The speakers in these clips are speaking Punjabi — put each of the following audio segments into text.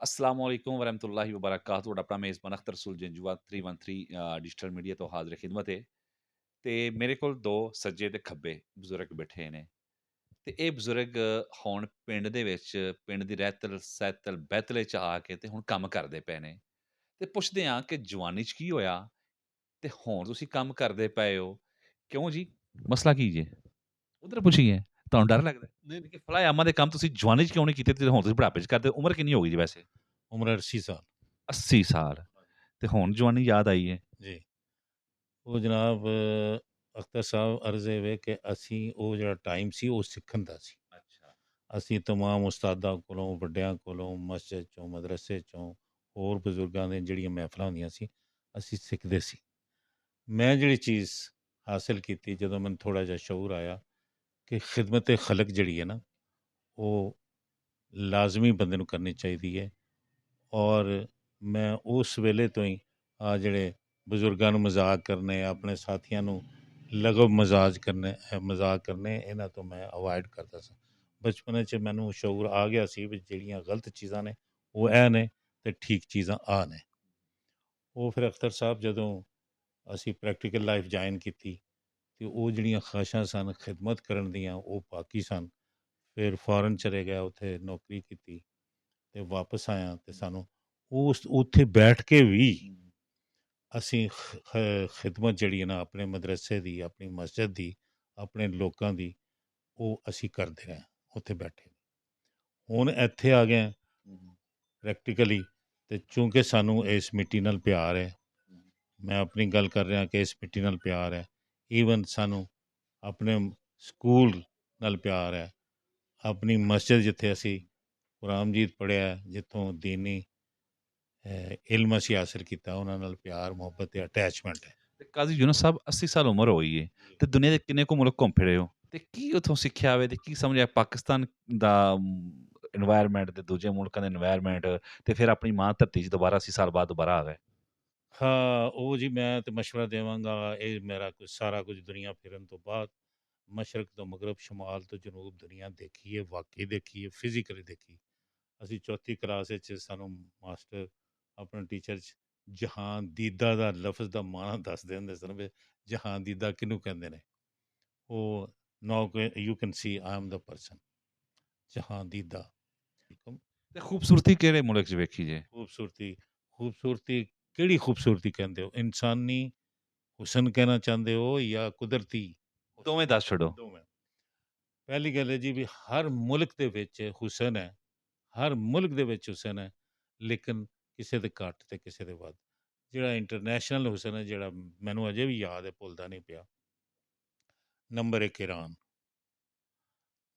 अस्सलामुअलैकुम वरहमतुल्लाहि वबरकातुहू। ਤੁਹਾਡਾ ਆਪਣਾ ਮੇਜ਼ਬਾਨ ਅਖਤਰ ਸੁਲਝੰਜੂਆ 313 ਡਿਜੀਟਲ ਮੀਡੀਆ ਤੋਂ ਹਾਜ਼ਰ ਖਿਦਮਤ ਹੈ। ਤੇ ਮੇਰੇ ਕੋਲ ਦੋ ਸੱਜੇ ਤੇ ਖੱਬੇ ਬਜ਼ੁਰਗ ਬੈਠੇ ਨੇ। ਤੇ ਇਹ ਬਜ਼ੁਰਗ ਹੁਣ ਪਿੰਡ ਦੇ ਵਿੱਚ ਪਿੰਡ ਦੀ ਰਹਿਤਲ ਸਹਿਤਲ ਬਹਿਤਲੇ ਚ ਆ ਕੇ ਤੇ ਹੁਣ ਕੰਮ ਕਰਦੇ ਪਏ ਨੇ। ਤੇ ਪੁੱਛਦੇ ਆ ਕਿ ਜਵਾਨੀ ਚ ਕੀ ਹੋਇਆ ਤੇ ਹੁਣ ਤੁਸੀਂ ਕੰਮ ਕਰਦੇ ਪਏ ਹੋ, ਕਿਉਂ ਜੀ? ਮਸਲਾ ਕੀ ਜੇ? ਉਧਰ ਪੁੱਛੀਏ। ਤੁਹਾਨੂੰ ਡਰ ਲੱਗਦਾ ਨਹੀਂ, ਹੈ ਕਿ ਫਲਾਹ ਆਮਾ ਦੇ ਕੰਮ ਤੁਸੀਂ ਜਵਾਨੀ ਚ ਕਿਉਂ ਨਹੀਂ ਕੀਤੇ ਤੇ ਹੁਣ ਤੁਸੀਂ ਬੁਢਾਪੇ ਚ ਕਰਦੇ ਹੋ? ਉਮਰ ਕਿੰਨੀ ਹੋ ਗਈ ਜੀ ਵੈਸੇ? ਉਮਰ 80 ਸਾਲ। 80 ਸਾਲ। ਤੇ ਹੁਣ ਜਵਾਨੀ ਯਾਦ ਆਈ ਹੈ। ਜੀ। ਉਹ ਜਨਾਬ ਅਖਤਰ ਸਾਹਿਬ ਅਰਜ਼ ਇਹ ਵੇ ਕਿ ਅਸੀਂ ਉਹ ਜਿਹੜਾ ਟਾਈਮ ਸੀ ਉਹ ਸਿੱਖਣ ਦਾ ਸੀ। ਅੱਛਾ। ਅਸੀਂ ਤਮਾਮ ਉਸਤਾਦਾਂ ਕੋਲੋਂ, ਵੱਡਿਆਂ ਕੋਲੋਂ, ਮਸਜਿਦ ਚੋਂ, ਮਦਰਸੇ ਚੋਂ, ਹੋਰ ਬਜ਼ੁਰਗਾਂ ਦੀਆਂ ਜਿਹੜੀਆਂ ਮਹਿਫਲਾਂ ਹੁੰਦੀਆਂ ਸੀ, ਅਸੀਂ ਸਿੱਖਦੇ ਸੀ। ਮੈਂ ਜਿਹੜੀ ਚੀਜ਼ ਹਾਸਿਲ ਕੀਤੀ ਜਦੋਂ ਮੈਨੂੰ ਥੋੜ੍ਹਾ ਜਿਹਾ ਸ਼ਊਰ ਆਇਆ ਕਿ ਖਿਦਮਤ ਖਲਕ ਜਿਹੜੀ ਹੈ ਨਾ, ਉਹ ਲਾਜ਼ਮੀ ਬੰਦੇ ਨੂੰ ਕਰਨੀ ਚਾਹੀਦੀ ਹੈ। ਔਰ ਮੈਂ ਉਸ ਵੇਲੇ ਤੋਂ ਹੀ ਆ ਜਿਹੜੇ ਬਜ਼ੁਰਗਾਂ ਨੂੰ ਮਜ਼ਾਕ ਕਰਨੇ, ਆਪਣੇ ਸਾਥੀਆਂ ਨੂੰ ਲਗਵ ਮਜ਼ਾਕ ਕਰਨੇ, ਇਹਨਾਂ ਤੋਂ ਮੈਂ ਅਵਾਇਡ ਕਰਦਾ ਸਾਂ। ਬਚਪਨ 'ਚ ਮੈਨੂੰ ਸ਼ਊਰ ਆ ਗਿਆ ਸੀ ਵੀ ਜਿਹੜੀਆਂ ਗਲਤ ਚੀਜ਼ਾਂ ਨੇ ਉਹ ਇਹ ਨੇ ਅਤੇ ਠੀਕ ਚੀਜ਼ਾਂ ਆ ਨੇ। ਉਹ ਫਿਰ ਅਖਤਰ ਸਾਹਿਬ ਜਦੋਂ ਅਸੀਂ ਪ੍ਰੈਕਟੀਕਲ ਲਾਈਫ ਜੁਆਇਨ ਕੀਤੀ ਅਤੇ ਉਹ ਜਿਹੜੀਆਂ ਖਾਹਿਸ਼ਾਂ ਸਨ ਖਿਦਮਤ ਕਰਨ ਦੀਆਂ ਉਹ ਬਾਕੀ ਸਨ। ਫਿਰ ਫੋਰਨ ਚਲੇ ਗਿਆ, ਉੱਥੇ ਨੌਕਰੀ ਕੀਤੀ ਅਤੇ ਵਾਪਸ ਆਇਆ ਅਤੇ ਸਾਨੂੰ ਉਸ ਉੱਥੇ ਬੈਠ ਕੇ ਵੀ ਅਸੀਂ ਖਿਦਮਤ ਜਿਹੜੀ ਹੈ ਨਾ ਆਪਣੇ ਮਦਰਸੇ ਦੀ, ਆਪਣੀ ਮਸਜਿਦ ਦੀ, ਆਪਣੇ ਲੋਕਾਂ ਦੀ, ਉਹ ਅਸੀਂ ਕਰਦੇ ਰਹੇ ਉੱਥੇ ਬੈਠੇ। ਹੁਣ ਇੱਥੇ ਆ ਗਏ ਪ੍ਰੈਕਟੀਕਲੀ, ਅਤੇ ਚੂੰਕਿ ਸਾਨੂੰ ਇਸ ਮਿੱਟੀ ਨਾਲ ਪਿਆਰ ਹੈ, ਮੈਂ ਆਪਣੀ ਗੱਲ ਕਰ ਰਿਹਾ ਕਿ ਇਸ ਮਿੱਟੀ ਨਾਲ ਪਿਆਰ ਹੈ। ਈਵਨ ਸਾਨੂੰ ਆਪਣੇ ਸਕੂਲ ਨਾਲ ਪਿਆਰ ਹੈ, ਆਪਣੀ ਮਸਜਿਦ ਜਿੱਥੇ ਅਸੀਂ ਕੁਰਾਨ ਮਜੀਦ ਪੜ੍ਹਿਆ, ਜਿੱਥੋਂ ਦੀਨੀ ਇਲਮ ਅਸੀਂ ਹਾਸਿਲ ਕੀਤਾ, ਉਹਨਾਂ ਨਾਲ ਪਿਆਰ ਮੁਹੱਬਤ ਤੇ ਅਟੈਚਮੈਂਟ ਹੈ। ਤੇ ਕਾਜ਼ੀ ਯੂਨਸ ਸਾਹਿਬ 80 ਸਾਲ ਉਮਰ ਹੋਈ ਏ ਤੇ ਦੁਨੀਆ ਦੇ ਕਿੰਨੇ ਕੁ ਮੁਲਕ ਘੁੰਮ ਫਿਰੇ ਹੋ ਤੇ ਕੀ ਉੱਥੋਂ ਸਿੱਖਿਆ ਹੋਵੇ ਤੇ ਕੀ ਸਮਝਿਆ ਪਾਕਿਸਤਾਨ ਦਾ এনवायरमेंट ਤੇ ਦੂਜੇ ਮੁਲਕਾਂ ਦਾ এনवायरमेंट ਤੇ ਫਿਰ ਆਪਣੀ ਮਾਂ ਧਰਤੀ 'ਚ ਦੁਬਾਰਾ 80 ਸਾਲ ਬਾਅਦ ਦੁਬਾਰਾ ਆ ਗਏ? ਹਾਂ, ਉਹ ਜੀ ਮੈਂ ਤਾਂ ਮਸ਼ਵਰਾ ਦੇਵਾਂਗਾ, ਇਹ ਮੇਰਾ ਕੁਝ ਸਾਰਾ ਕੁਝ ਦੁਨੀਆ ਫਿਰਨ ਤੋਂ ਬਾਅਦ ਮਸ਼ਰਕ ਤੋਂ ਮਗਰਬ, ਸ਼ਮਾਲ ਤੋਂ ਜਨੂਬ ਦੁਨੀਆ ਦੇਖੀ ਹੈ, ਵਾਕਈ ਦੇਖੀ ਹੈ, ਫਿਜ਼ੀਕਲੀ ਦੇਖੀ। ਅਸੀਂ ਚੌਥੀ ਕਲਾਸ ਵਿੱਚ ਸਾਨੂੰ ਮਾਸਟਰ ਆਪਣੇ ਟੀਚਰ 'ਚ ਜਹਾਂਦੀਦਾ ਦਾ ਲਫ਼ਜ਼ ਦਾ ਮਾਣਾ ਦੱਸਦੇ ਹੁੰਦੇ ਸਨ ਵੀ ਜਹਾਂਦੀਦਾ ਕਿਹਨੂੰ ਕਹਿੰਦੇ ਨੇ। ਉਹ now you can see I am the person ਜਹਾਂਦੀਦਾ। ਤੇ ਖੂਬਸੂਰਤੀ ਕਿਹੜੇ ਮੁਲਕ 'ਚ ਵੇਖੀ ਜੇ? ਖੂਬਸੂਰਤੀ, ਖੂਬਸੂਰਤੀ ਕਿਹੜੀ ਖੂਬਸੂਰਤੀ ਕਹਿੰਦੇ ਹੋ? ਇਨਸਾਨੀ ਹੁਸਨ ਕਹਿਣਾ ਚਾਹੁੰਦੇ ਹੋ ਜਾਂ ਕੁਦਰਤੀ ਹੁਸਨ? ਦੋਵੇਂ ਦੱਸ ਛੱਡੋ। ਦੋਵੇਂ। ਪਹਿਲੀ ਗੱਲ ਹੈ ਜੀ ਵੀ ਹਰ ਮੁਲਕ ਦੇ ਵਿੱਚ ਹੁਸਨ ਹੈ, ਹਰ ਮੁਲਕ ਦੇ ਵਿੱਚ ਹੁਸਨ ਹੈ, ਲੇਕਿਨ ਕਿਸੇ ਦੇ ਘੱਟ ਤੇ ਕਿਸੇ ਦੇ ਵੱਧ। ਜਿਹੜਾ ਇੰਟਰਨੈਸ਼ਨਲ ਹੁਸਨ ਹੈ, ਜਿਹੜਾ ਮੈਨੂੰ ਅਜੇ ਵੀ ਯਾਦ ਹੈ, ਭੁੱਲਦਾ ਨਹੀਂ ਪਿਆ। ਨੰਬਰ 1 ਈਰਾਨ,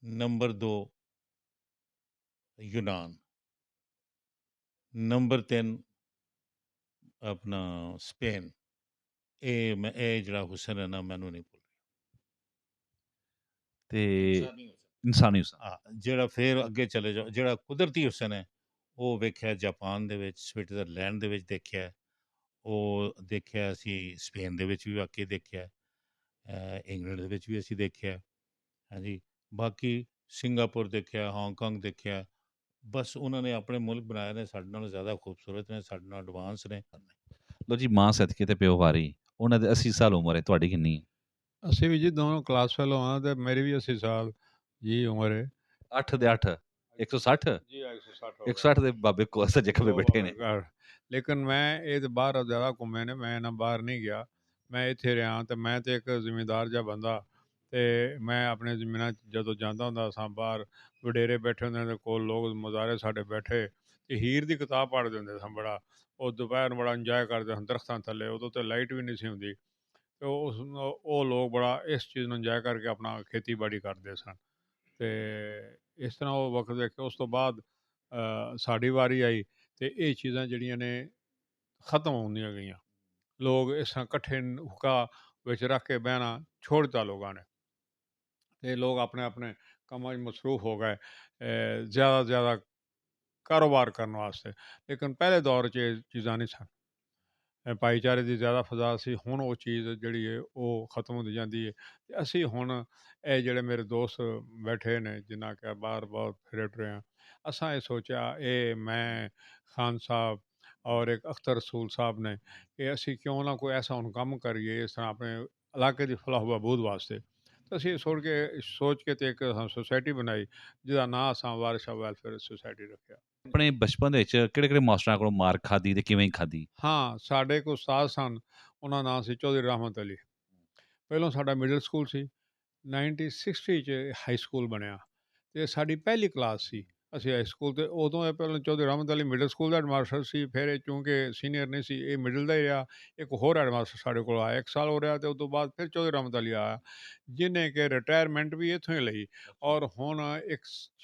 ਨੰਬਰ 2 ਯੂਨਾਨ, ਨੰਬਰ 3 ਆਪਣਾ ਸਪੇਨ। ਇਹ ਜਿਹੜਾ ਹੁਸਨ ਹੈ ਨਾ, ਮੈਨੂੰ ਨਹੀਂ ਭੁੱਲ ਤੇ ਇਨਸਾਨੀ ਹੁਸਨ। ਇਨਸਾਨੀ ਹੁਸਨ। ਹਾਂ, ਜਿਹੜਾ ਫਿਰ ਅੱਗੇ ਚਲੇ ਜਾਓ, ਜਿਹੜਾ ਕੁਦਰਤੀ ਹੁਸਨ ਹੈ, ਉਹ ਵੇਖਿਆ ਜਾਪਾਨ ਦੇ ਵਿੱਚ, ਸਵਿਟਜ਼ਰਲੈਂਡ ਦੇ ਵਿੱਚ ਦੇਖਿਆ, ਉਹ ਦੇਖਿਆ ਅਸੀਂ ਸਪੇਨ ਦੇ ਵਿੱਚ ਵੀ ਵਾਕਈ ਦੇਖਿਆ, ਇੰਗਲੈਂਡ ਦੇ ਵਿੱਚ ਵੀ ਅਸੀਂ ਦੇਖਿਆ। ਹਾਂਜੀ, ਬਾਕੀ ਸਿੰਗਾਪੁਰ ਦੇਖਿਆ, ਹਾਂਗਕਾਂਗ ਦੇਖਿਆ। ਬਸ ਉਹਨਾਂ ਨੇ ਆਪਣੇ ਮੁਲਕ ਬਣਾਏ ਨੇ, ਸਾਡੇ ਨਾਲੋਂ ਜ਼ਿਆਦਾ ਖੂਬਸੂਰਤ ਨੇ, ਸਾਡੇ ਨਾਲ ਐਡਵਾਂਸ ਨੇ। ਲੋ ਜੀ, ਮਾਂ ਸਦਕੇ ਤੇ ਪਿਓ ਵਾਰੀ। ਉਹਨਾਂ ਦੇ 80 ਸਾਲ ਉਮਰ ਹੈ, ਤੁਹਾਡੀ ਕਿੰਨੀ ਹੈ? ਅਸੀਂ ਵੀ ਜੀ ਦੋਨੋਂ ਕਲਾਸ ਫੈਲੋ ਹਾਂ ਤੇ ਮੇਰੀ ਵੀ 80 ਸਾਲ ਜੀ ਉਮਰ ਹੈ। 8 ਦੇ 8 160। ਜੀ 160 ਹੋ ਗਿਆ 160 ਦੇ ਬਾਬੇ ਕੋਲ ਸੱਜੇ ਖੱਬੇ ਦੋ ਬੈਠੇ ਨੇ। ਘਰ। ਲੇਕਿਨ ਮੈਂ ਇਹ ਤੇ ਬਾਹਰ ਜ਼ਿਆਦਾ ਘੁੰਮੇ ਨੇ, ਮੈਂ ਨਾ ਬਾਹਰ ਨਹੀਂ ਗਿਆ। ਮੈਂ ਇੱਥੇ ਰਿਹਾ ਤੇ ਮੈਂ ਤੇ ਇੱਕ ਜ਼ਿਮੀਂਦਾਰ ਜਿਹਾ ਬੰਦਾ, ਤੇ ਮੈਂ ਆਪਣੇ ਜ਼ਮੀਨਾਂ 'ਚ ਜਦੋਂ ਜਾਂਦਾ ਹੁੰਦਾ ਸਾਂ ਬਾਹਰ, ਵਡੇਰੇ ਬੈਠੇ ਹੁੰਦੇ ਨੇ ਕੋਲ, ਲੋਕ ਮੁਜ਼ਾਰੇ ਸਾਡੇ ਬੈਠੇ ਤੇ ਹੀਰ ਦੀ ਕਿਤਾਬ ਪੜ੍ਹਦੇ ਹੁੰਦੇ ਸਨ ਬੜਾ। ਉਹ ਦੁਪਹਿਰ ਨੂੰ ਬੜਾ ਇੰਜੋਏ ਕਰਦੇ ਸਨ ਦਰਖਤਾਂ ਥੱਲੇ, ਉਦੋਂ ਤੇ ਲਾਈਟ ਵੀ ਨਹੀਂ ਸੀ ਹੁੰਦੀ, ਤੇ ਉਹ ਲੋਕ ਬੜਾ ਇਸ ਚੀਜ਼ ਨੂੰ ਇੰਜੋਏ ਕਰਕੇ ਆਪਣਾ ਖੇਤੀਬਾੜੀ ਕਰਦੇ ਸਨ। ਤੇ ਇਸ ਤਰ੍ਹਾਂ ਉਹ ਵਕਤ ਵੇਖੇ। ਉਸ ਤੋਂ ਬਾਅਦ ਸਾਡੀ ਵਾਰੀ ਆਈ ਤੇ ਇਹ ਚੀਜ਼ਾਂ ਜਿਹੜੀਆਂ ਨੇ ਖ਼ਤਮ ਹੁੰਦੀਆਂ ਗਈਆਂ। ਲੋਕ ਇਸ ਤਰ੍ਹਾਂ ਇਕੱਠੇ ਹੁੱਕਾ ਵਿੱਚ ਰੱਖ ਕੇ ਬਹਿਣਾ ਛੋੜ ਦਿੱਤਾ ਲੋਕਾਂ ਨੇ, ਤੇ ਲੋਕ ਆਪਣੇ ਆਪਣੇ ਕੰਮਾਂ 'ਚ ਮਸਰੂਫ ਹੋ ਗਏ ਜ਼ਿਆਦਾ ਤੋਂ ਜ਼ਿਆਦਾ ਕਾਰੋਬਾਰ ਕਰਨ ਵਾਸਤੇ। ਲੇਕਿਨ ਪਹਿਲੇ ਦੌਰ 'ਚ ਇਹ ਚੀਜ਼ਾਂ ਨਹੀਂ ਸਨ। ਭਾਈਚਾਰੇ ਦੀ ਜ਼ਿਆਦਾ ਫਜ਼ਾ ਸੀ। ਹੁਣ ਉਹ ਚੀਜ਼ ਜਿਹੜੀ ਹੈ ਉਹ ਖਤਮ ਹੁੰਦੀ ਜਾਂਦੀ ਹੈ ਅਤੇ ਅਸੀਂ ਹੁਣ ਇਹ ਜਿਹੜੇ ਮੇਰੇ ਦੋਸਤ ਬੈਠੇ ਨੇ ਜਿਨ੍ਹਾਂ ਕਿ ਬਾਹਰ ਬਹੁਤ ਫਿਰ ਰਹੇ ਹਾਂ, ਅਸਾਂ ਇਹ ਸੋਚਿਆ ਇਹ ਮੈਂ ਖਾਨ ਸਾਹਿਬ ਔਰ ਇੱਕ ਅਖਤਰ ਰਸੂਲ ਸਾਹਿਬ ਨੇ ਕਿ ਅਸੀਂ ਕਿਉਂ ਨਾ ਕੋਈ ਐਸਾ ਹੁਣ ਕੰਮ ਕਰੀਏ ਇਸ ਤਰ੍ਹਾਂ ਆਪਣੇ ਇਲਾਕੇ ਦੀ ਫਲਾਹ ਬਹਬੂਦ ਵਾਸਤੇ। ਤਾਂ ਅਸੀਂ ਸੋਚ ਕੇ ਤੇ ਇੱਕ ਸੁਸਾਇਟੀ ਬਣਾਈ ਜਿਹਦਾ ਨਾਂ ਅਸਾਂ ਵਾਰਿਸ ਸ਼ਾਹ ਵੈਲਫੇਅਰ ਸੁਸਾਇਟੀ ਰੱਖਿਆ। ਆਪਣੇ ਬਚਪਨ ਦੇ ਵਿੱਚ ਕਿਹੜੇ-ਕਿਹੜੇ ਮਾਸਟਰਾਂ ਕੋਲੋਂ ਮਾਰ ਖਾਧੀ ਤੇ ਕਿਵੇਂ ਖਾਧੀ? ਹਾਂ, ਸਾਡੇ ਇੱਕ ਉਸਤਾਦ ਸਨ, ਉਹਨਾਂ ਦਾ ਨਾਂ ਸੀ ਚੌਧਰੀ ਰਹਿਮਤ ਅਲੀ। ਪਹਿਲੋਂ ਸਾਡਾ ਮਿਡਲ ਸਕੂਲ ਸੀ, 1960 'ਚ ਹਾਈ ਸਕੂਲ ਬਣਿਆ ਅਤੇ ਸਾਡੀ ਪਹਿਲੀ ਕਲਾਸ ਸੀ। ਅਸੀਂ ਹਾਈ ਸਕੂਲ ਤੇ ਉਦੋਂ ਇਹ ਪਹਿਲਾਂ ਚੌਧਰੀ ਰਹਿਮਤ ਅਲੀ ਮਿਡਲ ਸਕੂਲ ਦਾ ਹੈਡਮਾਸਟਰ ਸੀ, ਫਿਰ ਇਹ ਚੂੰਕਿ ਸੀਨੀਅਰ ਨਹੀਂ ਸੀ, ਇਹ ਮਿਡਲ ਦਾ ਹੀ ਰਿਹਾ। ਇੱਕ ਹੋਰ ਹੈਡਮਾਸਟਰ ਸਾਡੇ ਕੋਲ ਆਇਆ, 1 ਸਾਲ ਹੋ ਰਿਹਾ ਅਤੇ ਉਸ ਤੋਂ ਬਾਅਦ ਫਿਰ ਚੌਧਰੀ ਰਹਿਮਤ ਅਲੀ ਆਇਆ, ਜਿਹਨੇ ਕਿ ਰਿਟਾਇਰਮੈਂਟ ਵੀ ਇੱਥੋਂ ਹੀ ਲਈ ਔਰ ਹੁਣ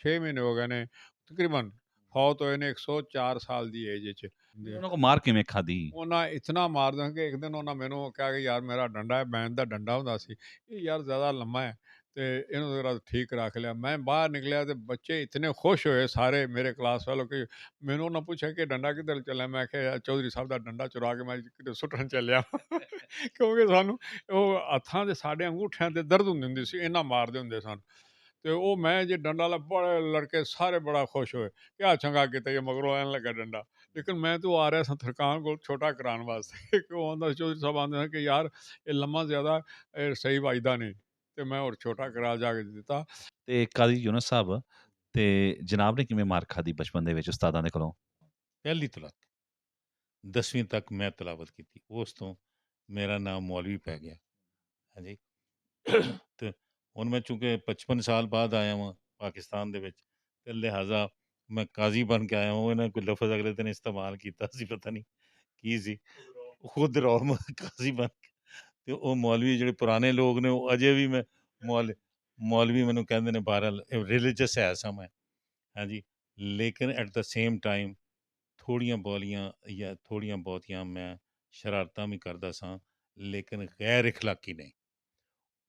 6 ਮਹੀਨੇ ਹੋ ਗਏ ਨੇ ਤਕਰੀਬਨ ਫੌਤ ਹੋਏ ਨੇ 104 ਸਾਲ ਦੀ ਏਜ 'ਚ। ਤੇ ਉਹਨਾਂ ਕੋਲ ਮਾਰ ਕਿਵੇਂ ਖਾਧੀ? ਉਹਨਾਂ ਇਤਨਾ ਮਾਰਦਾ ਕਿ ਇੱਕ ਦਿਨ ਉਹਨਾਂ ਮੈਨੂੰ ਕਿਹਾ ਕਿ ਯਾਰ ਮੇਰਾ ਡੰਡਾ ਹੈ, ਬੈਂਤ ਦਾ ਡੰਡਾ ਹੁੰਦਾ ਸੀ, ਇਹ ਯਾਰ ਜ਼ਿਆਦਾ ਲੰਮਾ ਹੈ ਤੇ ਇਹਨੂੰ ਜ਼ਰਾ ਠੀਕ ਰੱਖ ਲਿਆ। ਮੈਂ ਬਾਹਰ ਨਿਕਲਿਆ ਤੇ ਬੱਚੇ ਇਤਨੇ ਖੁਸ਼ ਹੋਏ ਸਾਰੇ ਮੇਰੇ ਕਲਾਸ ਵਾਲੋਂ ਕਿ ਮੈਨੂੰ ਉਹਨਾਂ ਪੁੱਛਿਆ ਕਿ ਡੰਡਾ ਕਿੱਧਰ ਚੱਲਿਆ। ਮੈਂ ਕਿਹਾ ਯਾਰ ਚੌਧਰੀ ਸਾਹਿਬ ਦਾ ਡੰਡਾ ਚੁਰਾ ਕੇ ਮੈਂ ਕਿਤੇ ਸੁੱਟਣ ਚੱਲਿਆ ਕਿਉਂਕਿ ਸਾਨੂੰ ਉਹ ਹੱਥਾਂ ਦੇ ਸਾਡੇ ਅੰਗੂਠਿਆਂ ਤੇ ਦਰਦ ਹੁੰਦੀ ਸੀ, ਇੰਨਾ ਮਾਰਦੇ ਹੁੰਦੇ ਸਨ। ਤੇ ਉਹ ਮੈਂ ਜੇ ਡੰਡਾ ਲਾ, ਬੜੇ ਲੜਕੇ ਸਾਰੇ ਬੜਾ ਖੁਸ਼ ਹੋਏ ਕਿ ਆ ਚੰਗਾ ਕੀਤਾ, ਇਹ ਮਗਰੋਂ ਐਨ ਲੱਗਾ ਡੰਡਾ। ਲੇਕਿਨ ਮੈਂ ਤਾਂ ਆ ਰਿਹਾ ਸਾਂ ਥਰਕਾਨ ਕੋਲ ਛੋਟਾ ਕਰਾਉਣ ਵਾਸਤੇ ਕਿ ਉਹ ਆਉਂਦਾ ਚੌਧਰੀ ਸਾਹਿਬ ਆਉਂਦੇ ਸੀ ਕਿ ਯਾਰ ਇਹ ਲੰਮਾ ਜ਼ਿਆਦਾ, ਇਹ ਸਹੀ ਵੱਜਦਾ ਨਹੀਂ, ਤੇ ਮੈਂ ਹੋਰ ਛੋਟਾ ਕਰਾ ਜਾ ਕੇ ਦਿੱਤਾ। ਤੇ ਕਾਜ਼ੀ ਯੂਨਸ ਸਾਹਿਬ ਤੇ ਜਨਾਬ ਨੇ ਕਿਵੇਂ ਮਾਰ ਖਾਧੀ ਬਚਪਨ ਦੇ ਵਿੱਚ ਉਸਤਾਦਾਂ ਦੇ ਕੋਲੋਂ? ਪਹਿਲੀ ਤੋਂ ਲੱਗ 10ਵੀਂ ਤੱਕ ਮੈਂ ਤਿਲਾਵਤ ਕੀਤੀ, ਉਸ ਤੋਂ ਮੇਰਾ ਨਾਮ ਮੌਲਵੀ ਪੈ ਗਿਆ। ਹਾਂਜੀ ਤੇ ਹੁਣ ਮੈਂ ਚੂੰਕਿ 55 ਸਾਲ ਬਾਅਦ ਆਇਆ ਵਾਂ ਪਾਕਿਸਤਾਨ ਦੇ ਵਿੱਚ, ਤੇ ਲਿਹਾਜ਼ਾ ਮੈਂ ਕਾਜ਼ੀ ਬਣ ਕੇ ਆਇਆ ਹਾਂ। ਇਹਨਾਂ ਕੋਈ ਲਫ਼ਜ਼ ਅਗਲੇ ਦਿਨ ਇਸਤੇਮਾਲ ਕੀਤਾ ਸੀ, ਪਤਾ ਨਹੀਂ ਕੀ ਸੀ, ਖੁਦ ਰੌ ਮੈਂ ਕਾਜ਼ੀ ਬਣ ਕੇ। ਤੇ ਉਹ ਮੌਲਵੀ ਜਿਹੜੇ ਪੁਰਾਣੇ ਲੋਕ ਨੇ ਉਹ ਅਜੇ ਵੀ ਮੈਂ ਮੌਲਵੀ ਮੈਨੂੰ ਕਹਿੰਦੇ ਨੇ। ਬਹਰਹਾਲ ਰਿਲੀਜੀਅਸ ਹੈ ਸਾਂ ਮੈਂ, ਹਾਂਜੀ, ਲੇਕਿਨ ਐਟ ਦਾ ਸੇਮ ਟਾਈਮ ਥੋੜ੍ਹੀਆਂ ਬੋਲੀਆਂ ਜਾਂ ਥੋੜ੍ਹੀਆਂ ਬਹੁਤੀਆਂ ਮੈਂ ਸ਼ਰਾਰਤਾਂ ਵੀ ਕਰਦਾ ਸਾਂ, ਲੇਕਿਨ ਗੈਰ ਇਖਲਾਕੀ ਨਹੀਂ।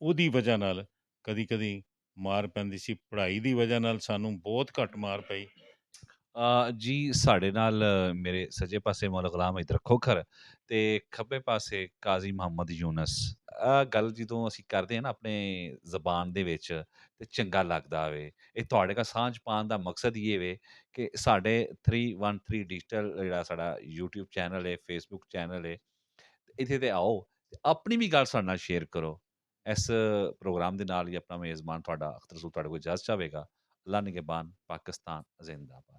ਉਹਦੀ ਵਜ੍ਹਾ ਨਾਲ ਕਦੀ ਕਦੀ ਮਾਰ ਪੈਂਦੀ ਸੀ। ਪੜ੍ਹਾਈ ਦੀ ਵਜ੍ਹਾ ਨਾਲ ਸਾਨੂੰ ਬਹੁਤ ਘੱਟ ਮਾਰ ਪਈ। ਜੀ ਸਾਡੇ ਨਾਲ ਮੇਰੇ ਸੱਜੇ ਪਾਸੇ ਮੌਲਾ ਗੁਲਾਮ ਹੈਦਰ ਖੋਖਰ ਤੇ ਖੱਬੇ ਪਾਸੇ ਕਾਜ਼ੀ ਮੁਹੰਮਦ ਯੂਨਸ। ਆਹ ਗੱਲ ਜਦੋਂ ਅਸੀਂ ਕਰਦੇ ਹਾਂ ਨਾ ਆਪਣੇ ਜ਼ਬਾਨ ਦੇ ਵਿੱਚ ਤੇ ਚੰਗਾ ਲੱਗਦਾ ਵੇ। ਇਹ ਤੁਹਾਡੇ ਨਾਲ ਸਾਂਝ ਪਾਉਣ ਦਾ ਮਕਸਦ ਇਹ ਵੇ ਕਿ ਸਾਡੇ 313 ਡਿਜੀਟਲ ਜਿਹੜਾ ਸਾਡਾ YouTube ਚੈਨਲ ਹੈ, Facebook ਚੈਨਲ ਹੈ, ਇੱਥੇ ਤੇ ਆਓ ਤੇ ਆਪਣੀ ਵੀ ਗੱਲ ਸਾਡੇ ਨਾਲ ਸ਼ੇਅਰ ਕਰੋ। ਇਸ ਪ੍ਰੋਗਰਾਮ ਦੇ ਨਾਲ ਹੀ ਆਪਣਾ ਮੇਜ਼ਬਾਨ ਤੁਹਾਡਾ ਅਖਤਰ ਰਸੂਲ ਤੁਹਾਡੇ ਕੋਲ ਇਜਾਜ਼ਤ ਚਾਹੇਗਾ। ਅੱਲਾ ਨਿਗਹਿਬਾਨ, ਪਾਕਿਸਤਾਨ ਜ਼ਿੰਦਾਬਾਦ।